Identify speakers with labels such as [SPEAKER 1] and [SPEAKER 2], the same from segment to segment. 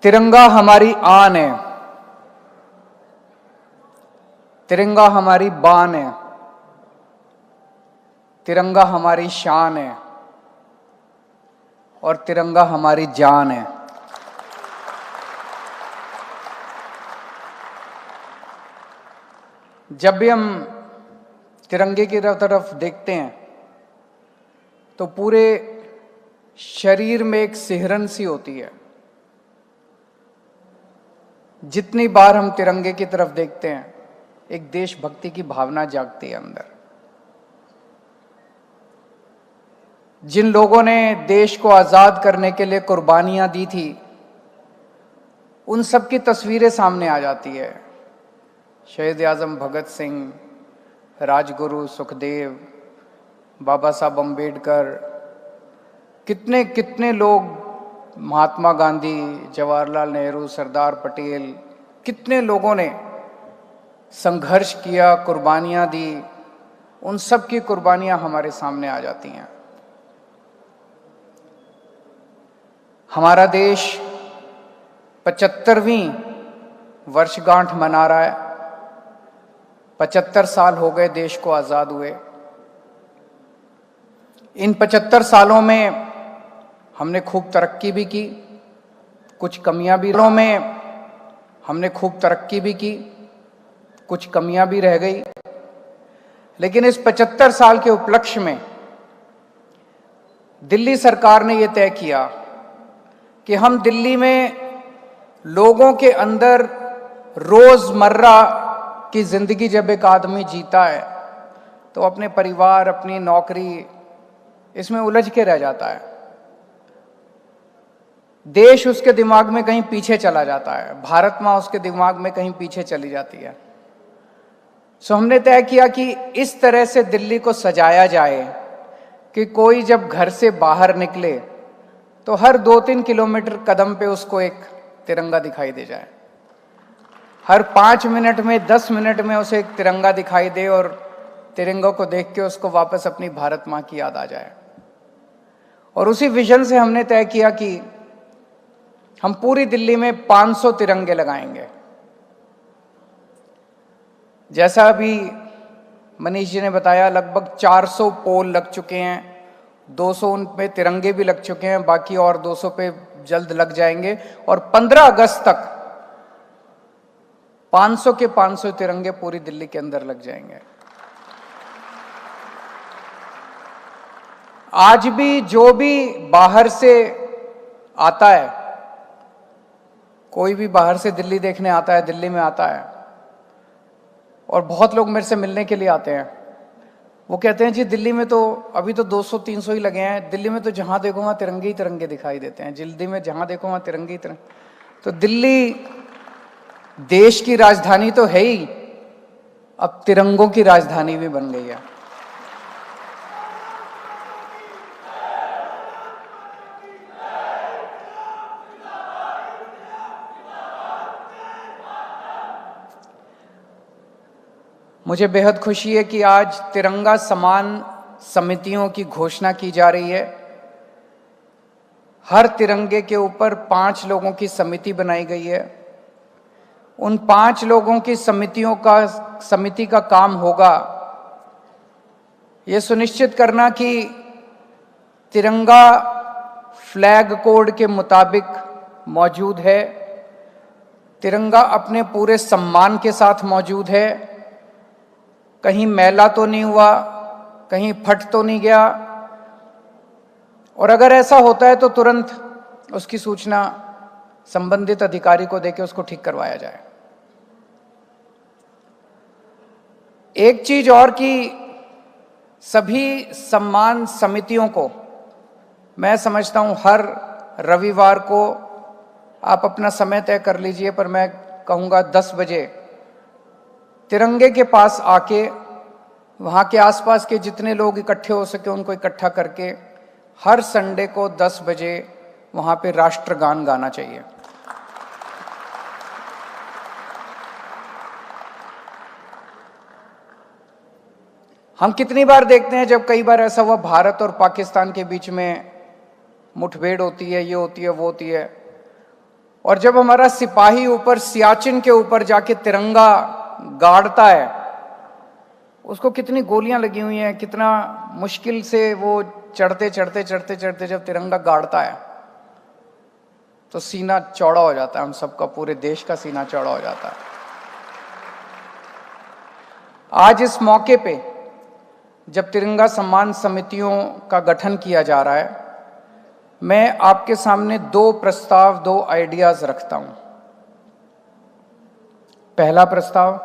[SPEAKER 1] तिरंगा हमारी आन है, तिरंगा हमारी बान है, तिरंगा हमारी शान है और तिरंगा हमारी जान है। जब भी हम तिरंगे की तरफ देखते हैं तो पूरे शरीर में एक सिहरन सी होती है। जितनी बार हम तिरंगे की तरफ देखते हैं एक देशभक्ति की भावना जागती है अंदर। जिन लोगों ने देश को आजाद करने के लिए कुर्बानियां दी थी उन सब की तस्वीरें सामने आ जाती है। शहीद आजम भगत सिंह, राजगुरु सुखदेव, बाबा साहब अम्बेडकर, कितने कितने लोग, महात्मा गांधी, जवाहरलाल नेहरू, सरदार पटेल, कितने लोगों ने संघर्ष किया, कुर्बानियां दी। उन सब की कुर्बानियां हमारे सामने आ जाती हैं। हमारा देश 75वीं वर्षगांठ मना रहा है। 75 साल हो गए देश को आजाद हुए। इन 75 सालों में हमने खूब तरक्की भी की, कुछ कमियां भी में हमने खूब तरक्की भी की, कुछ कमियां भी रह गई। लेकिन इस 75 साल के उपलक्ष्य में दिल्ली सरकार ने यह तय किया कि हम दिल्ली में लोगों के अंदर रोजमर्रा की जिंदगी जब एक आदमी जीता है तो अपने परिवार, अपनी नौकरी, इसमें उलझ के रह जाता है। देश उसके दिमाग में कहीं पीछे चला जाता है, भारत मां उसके दिमाग में कहीं पीछे चली जाती है। सो हमने तय किया कि इस तरह से दिल्ली को सजाया जाए कि कोई जब घर से बाहर निकले तो हर 2-3 किलोमीटर कदम पे उसको एक तिरंगा दिखाई दे जाए। हर 5 मिनट में, 10 मिनट में उसे एक तिरंगा दिखाई दे और तिरंगा को देख के उसको वापस अपनी भारत मां की याद आ जाए। और उसी विजन से हमने तय किया कि हम पूरी दिल्ली में 500 तिरंगे लगाएंगे। जैसा अभी मनीष जी ने बताया, लगभग 400 पोल लग चुके हैं, 200 उनपे तिरंगे भी लग चुके हैं, बाकी और 200 पे जल्द लग जाएंगे। और 15 अगस्त तक 500 के 500 तिरंगे पूरी दिल्ली के अंदर लग जाएंगे। आज भी जो भी बाहर से आता है, कोई भी बाहर से दिल्ली देखने आता है, दिल्ली में आता है, और बहुत लोग मेरे से मिलने के लिए आते हैं, वो कहते हैं जी दिल्ली में तो अभी तो 200-300 ही लगे हैं, दिल्ली में तो जहां देखो वहां तिरंगे ही तिरंगे दिखाई देते हैं, दिल्ली में जहां देखो वहां तिरंगे ही तिरंगे। तो दिल्ली देश की राजधानी तो है ही, अब तिरंगों की राजधानी भी बन गई है। मुझे बेहद खुशी है कि आज तिरंगा सम्मान समितियों की घोषणा की जा रही है। हर तिरंगे के ऊपर 5 लोगों की समिति बनाई गई है। उन 5 लोगों की समिति का काम होगा ये सुनिश्चित करना कि तिरंगा फ्लैग कोड के मुताबिक मौजूद है, तिरंगा अपने पूरे सम्मान के साथ मौजूद है, कहीं मैला तो नहीं हुआ, कहीं फट तो नहीं गया, और अगर ऐसा होता है तो तुरंत उसकी सूचना संबंधित अधिकारी को देकर उसको ठीक करवाया जाए। एक चीज और कि सभी सम्मान समितियों को, मैं समझता हूं हर रविवार को आप अपना समय तय कर लीजिए, पर मैं कहूंगा 10 बजे तिरंगे के पास आके वहां के आसपास के जितने लोग इकट्ठे हो सके उनको इकट्ठा करके हर संडे को 10 बजे वहां पे राष्ट्रगान गाना चाहिए। हम कितनी बार देखते हैं, जब कई बार ऐसा हुआ भारत और पाकिस्तान के बीच में मुठभेड़ होती है, ये होती है, वो होती है, और जब हमारा सिपाही ऊपर सियाचिन के ऊपर जाके तिरंगा गाड़ता है, उसको कितनी गोलियां लगी हुई हैं, कितना मुश्किल से वो चढ़ते चढ़ते चढ़ते चढ़ते जब तिरंगा गाड़ता है तो सीना चौड़ा हो जाता है, हम सबका, पूरे देश का सीना चौड़ा हो जाता है। आज इस मौके पे जब तिरंगा सम्मान समितियों का गठन किया जा रहा है, मैं आपके सामने दो प्रस्ताव, दो आइडियाज रखता हूं। पहला प्रस्ताव,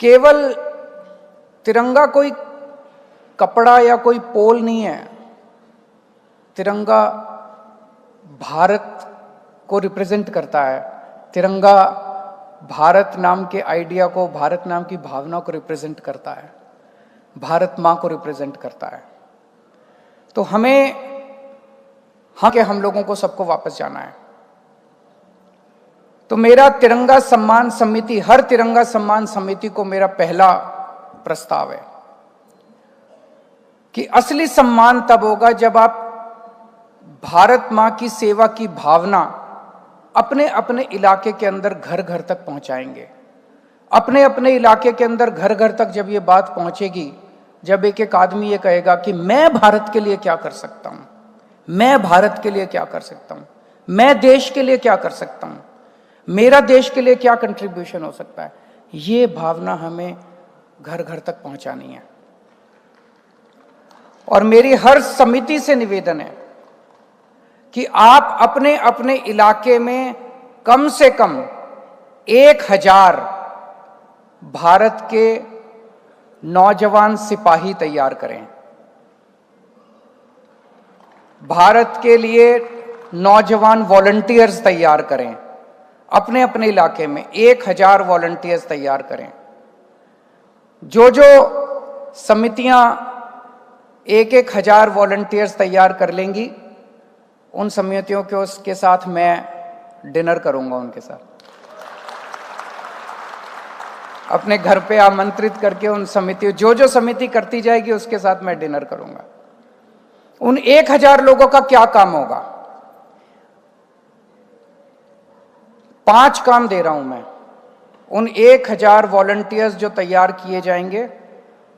[SPEAKER 1] केवल तिरंगा कोई कपड़ा या कोई पोल नहीं है, तिरंगा भारत को रिप्रेजेंट करता है। तिरंगा भारत नाम के आइडिया को, भारत नाम की भावना को रिप्रेजेंट करता है, भारत मां को रिप्रेजेंट करता है। तो हमें हम लोगों को सबको वापस जाना है। तो मेरा तिरंगा सम्मान समिति, हर तिरंगा सम्मान समिति को मेरा पहला प्रस्ताव है कि असली सम्मान तब होगा जब आप भारत मां की सेवा की भावना अपने अपने इलाके के अंदर घर घर तक पहुंचाएंगे। अपने अपने इलाके के अंदर घर घर तक जब ये बात पहुंचेगी, जब एक एक आदमी ये कहेगा कि मैं भारत के लिए क्या कर सकता हूं, मैं भारत के लिए क्या कर सकता हूं, मैं देश के लिए क्या कर सकता हूं, मेरा देश के लिए क्या कंट्रीब्यूशन हो सकता है, ये भावना हमें घर घर तक पहुंचानी है। और मेरी हर समिति से निवेदन है कि आप अपने अपने इलाके में कम से कम 1000 भारत के नौजवान सिपाही तैयार करें। भारत के लिए नौजवान वॉलंटियर्स तैयार करें। अपने अपने इलाके में 1000 वॉलंटियर्स तैयार करें। जो जो समितियां 1000 वॉलंटियर्स तैयार कर लेंगी, उन समितियों के साथ मैं डिनर करूंगा, उनके साथ अपने घर पे आमंत्रित करके उन समितियों, जो समिति करती जाएगी उसके साथ मैं डिनर करूंगा। उन 1000 लोगों का क्या काम होगा? 5 काम दे रहा हूं मैं। उन 1000 वॉलंटियर्स जो तैयार किए जाएंगे,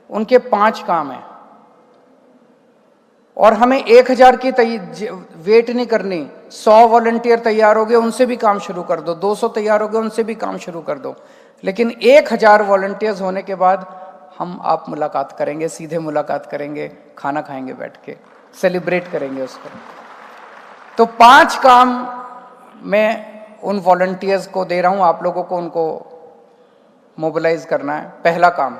[SPEAKER 1] उनके 5 काम हैं। और हमें 1000 की वेट नहीं करनी। 100 वॉलंटियर तैयार हो गए, उनसे भी काम शुरू कर दो। 200 तैयार हो गए, उनसे भी काम शुरू कर दो। लेकिन 1000 वॉलंटियर्स होने के बाद हम आप मुलाकात करेंगे, सीधे मुलाकात करेंगे, खाना खाएंगे बैठ के, सेलिब्रेट करेंगे उसको। तो 5 काम मैं उन वॉलंटियर्स को दे रहा हूं, आप लोगों को उनको मोबिलाइज करना है। पहला काम,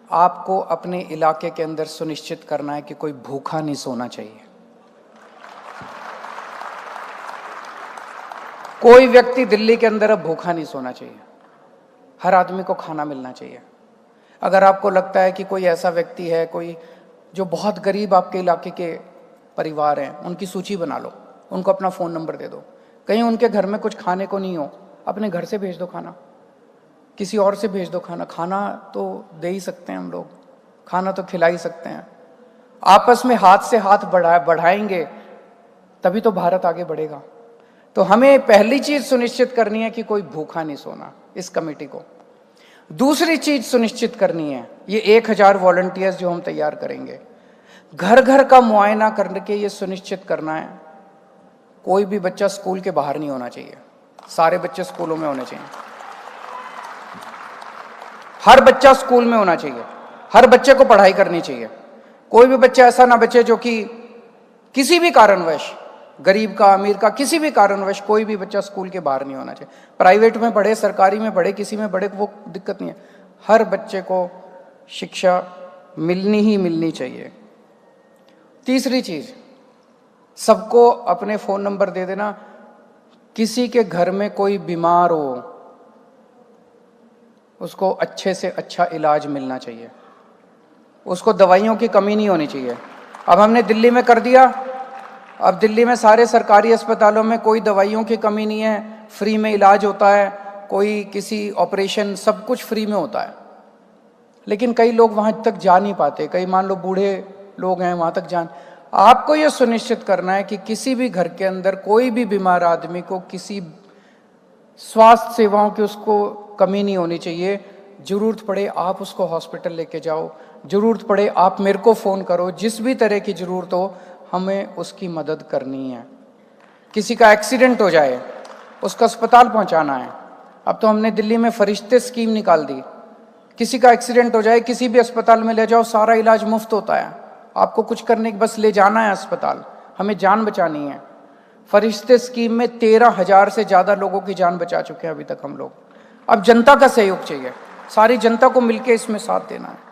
[SPEAKER 1] आपको अपने इलाके के अंदर सुनिश्चित करना है कि कोई भूखा नहीं सोना चाहिए। कोई व्यक्ति दिल्ली के अंदर अब भूखा नहीं सोना चाहिए। हर आदमी को खाना मिलना चाहिए। अगर आपको लगता है कि कोई ऐसा व्यक्ति है, कोई जो बहुत गरीब आपके इलाके के परिवार हैं, उनकी सूची बना लो, उनको अपना फ़ोन नंबर दे दो। कहीं उनके घर में कुछ खाने को नहीं हो, अपने घर से भेज दो खाना, किसी और से भेज दो खाना। खाना तो दे ही सकते हैं हम लोग, खाना तो खिला ही सकते हैं। आपस में हाथ से हाथ बढ़ाएंगे तभी तो भारत आगे बढ़ेगा। तो हमें पहली चीज सुनिश्चित करनी है कि कोई भूखा नहीं सोना, इस कमेटी को। दूसरी चीज सुनिश्चित करनी है, ये 1000 वॉलंटियर्स जो हम तैयार करेंगे, घर घर का मुआयना करके ये सुनिश्चित करना है कोई भी बच्चा स्कूल के बाहर नहीं होना चाहिए। सारे बच्चे स्कूलों में होने चाहिए। हर बच्चा स्कूल में होना चाहिए। हर बच्चे को पढ़ाई करनी चाहिए। कोई भी बच्चा ऐसा ना बचे जो कि किसी भी कारणवश, गरीब का, अमीर का, किसी भी कारणवश कोई भी बच्चा स्कूल के बाहर नहीं होना चाहिए। प्राइवेट में पढ़े, सरकारी में पढ़े, किसी में पढ़े, वो दिक्कत नहीं है। हर बच्चे को शिक्षा मिलनी ही मिलनी चाहिए। तीसरी चीज, सबको अपने फोन नंबर दे देना। किसी के घर में कोई बीमार हो, उसको अच्छे से अच्छा इलाज मिलना चाहिए, उसको दवाइयों की कमी नहीं होनी चाहिए। अब हमने दिल्ली में कर दिया, अब दिल्ली में सारे सरकारी अस्पतालों में कोई दवाइयों की कमी नहीं है, फ्री में इलाज होता है, कोई किसी ऑपरेशन, सब कुछ फ्री में होता है। लेकिन कई लोग वहाँ तक जा नहीं पाते। कई मान लो बूढ़े लोग हैं, वहाँ तक आपको यह सुनिश्चित करना है कि किसी भी घर के अंदर कोई भी बीमार आदमी को किसी स्वास्थ्य सेवाओं की उसको कमी नहीं होनी चाहिए। जरूरत पड़े आप उसको हॉस्पिटल लेके जाओ, जरूरत पड़े आप मेरे को फ़ोन करो, जिस भी तरह की ज़रूरत हो हमें उसकी मदद करनी है। किसी का एक्सीडेंट हो जाए उसको अस्पताल पहुंचाना है। अब तो हमने दिल्ली में फरिश्ते स्कीम निकाल दी, किसी का एक्सीडेंट हो जाए किसी भी अस्पताल में ले जाओ, सारा इलाज मुफ्त होता है। आपको कुछ करने की बस ले जाना है अस्पताल, हमें जान बचानी है। फरिश्ते स्कीम में 13,000 से ज़्यादा लोगों की जान बचा चुके हैं अभी तक हम लोग। अब जनता का सहयोग चाहिए, सारी जनता को मिलकर इसमें साथ देना है।